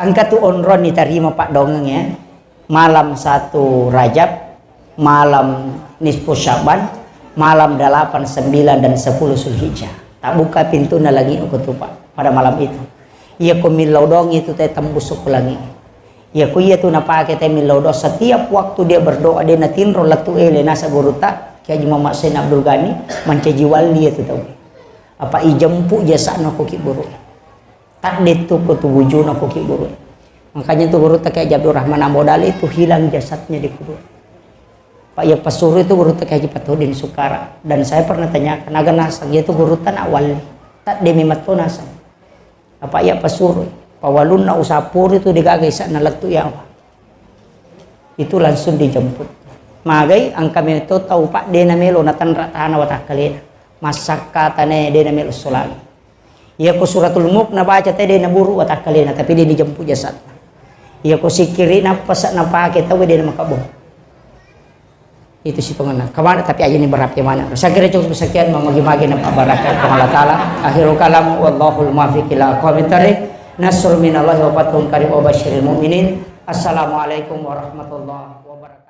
Angka tu onron diterima Pak Dongeng ya. Malam 1 Rajab, malam nisfu Syaban, malam 8, 9 dan 10 Zulhijjah. Tak buka pintunya lagi aku tu Pak pada malam itu. Ia ku milaudong itu teh tembus ku lagi. Ia ku ia tu napake teh milaudong setiap waktu dia berdoa dia natinro latu ele nasa guruta Kiai Muhammad Sain Abdul Ghani mancaji wali itu tahu. Apa ijempu jasa ku ki buru. Tak ditu ku tu wujuna ku ki buru. Makanya tuh guru Kiai Abdul Rahman Ambodali itu hilang jasadnya di kubur. Pak ya pasuruh itu guru Kiai Patudin Sukara, dan saya pernah tanyakan agar nasang itu guru tan awal tak demimat pun nasang. Apa ya pasuruh pawalun na usapur itu digagay sa nalagtu yawa. Itu langsung dijemput. Magay ang kami itu tahu Pak de namelo na tanratahan watakalina. Masaka tane de namelo sulali. Iya ko suratul mulk na baca teh de naburu watakalina tapi dia dijemput jasad. Iya ko sikiri na pasak na pakai tahu dia makabong. Itu si pengenal. Kemana tapi aja ini berapi mana. Saya kira cukup sekian memagi-magi na pabarakat Allah Ta'ala. Akhirul kalam wallahul muwaffiq ila aqwamit thariq. Nasrun minallahi wa fathun qarib wa basyiril mu'minin. Assalamualaikum warahmatullahi wabarakatuh.